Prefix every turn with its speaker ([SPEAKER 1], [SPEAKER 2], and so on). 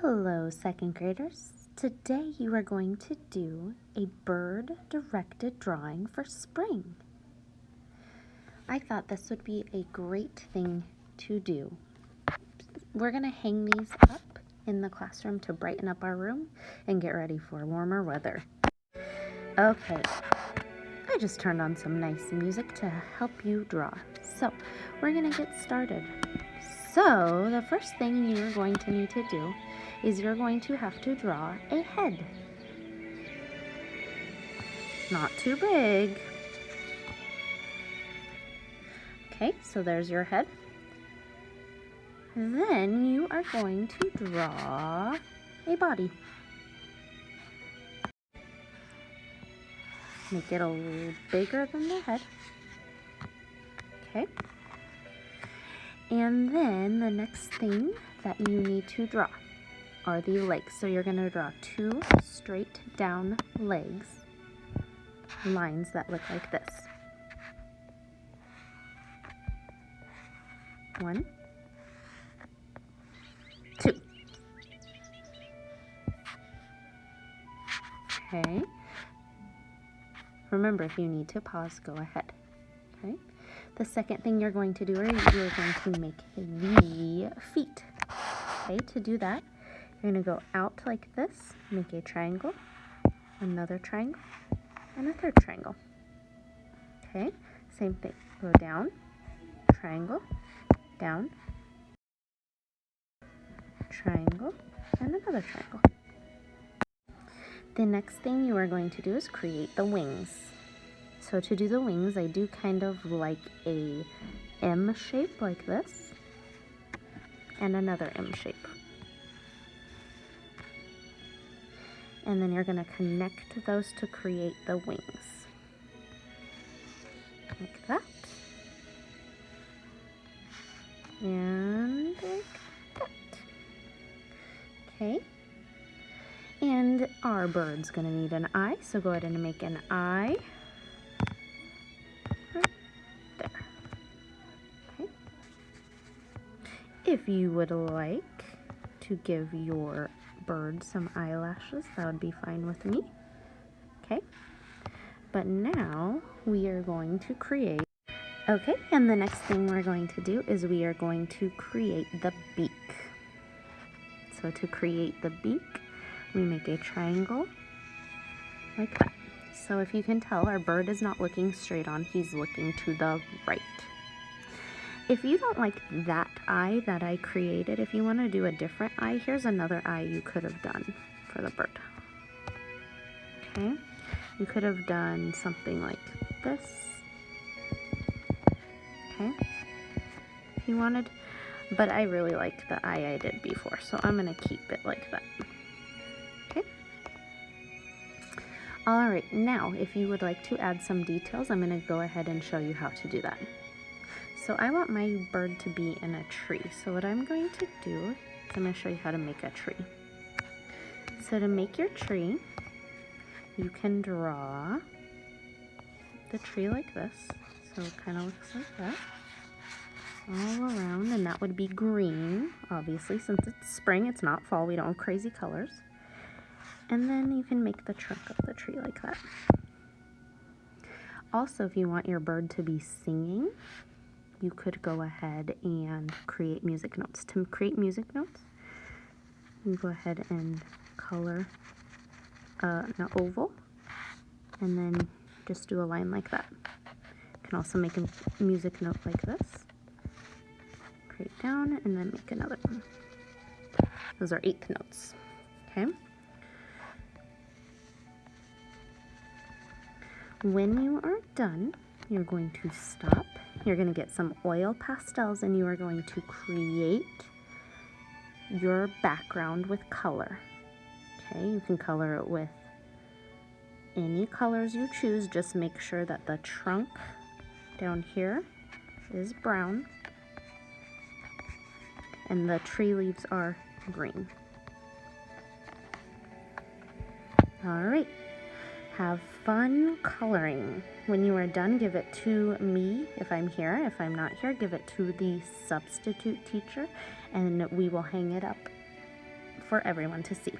[SPEAKER 1] Hello, second graders. Today you are going to do a bird-directed drawing for spring. I thought this would be a great thing to do. We're going to hang these up in the classroom to brighten up our room and get ready for warmer weather. Okay, I just turned on some nice music to help you draw. So, we're going to get started. So, the first thing you're going to need to do is you're going to have to draw a head. Not too big. Okay, so there's your head. Then you are going to draw a body. Make it a little bigger than the head. Okay. And then the next thing that you need to draw are the legs. So you're going to draw two straight down legs, lines that look like this. 1, 2. Okay. Remember, if you need to pause, go ahead. Okay. The second thing you're going to do is you're going to make the feet. Okay, to do that, you're going to go out like this, make a triangle, another triangle, and a third triangle. Okay, same thing. Go down, triangle, down, triangle, and another triangle. The next thing you are going to do is create the wings. So to do the wings, I do kind of like a M shape like this, and another M shape. And then you're going to connect those to create the wings. Like that. And like that. Okay. And our bird's going to need an eye, so go ahead and make an eye. Right there. Okay. If you would like to give your bird some eyelashes, that would be fine with me. Okay, but now we are going to create, okay, and the next thing we're going to do is we are going to create the beak. So to create the beak, we make a triangle like that. So if you can tell, our bird is not looking straight on, he's looking to the right. If you don't like that eye that I created, if you want to do a different eye, here's another eye you could have done for the bird. Okay, you could have done something like this. Okay, if you wanted, but I really like the eye I did before, so I'm going to keep it like that. Okay. All right, now if you would like to add some details, I'm going to go ahead and show you how to do that. So I want my bird to be in a tree. So what I'm going to do is I'm going to show you how to make a tree. So to make your tree, you can draw the tree like this. So it kind of looks like that. All around, and that would be green, obviously, since it's spring, it's not fall, we don't have crazy colors. And then you can make the trunk of the tree like that. Also, if you want your bird to be singing, you could go ahead and create music notes. To create music notes, you go ahead and color an oval, and then just do a line like that. You can also make a music note like this. Create down, and then make another one. Those are 8th notes. Okay. When you are done, you're going to stop. You're going to get some oil pastels, and you are going to create your background with color. Okay, you can color it with any colors you choose. Just make sure that the trunk down here is brown and the tree leaves are green. All right. Have fun coloring. When you are done, give it to me if I'm here. If I'm not here, give it to the substitute teacher, and we will hang it up for everyone to see.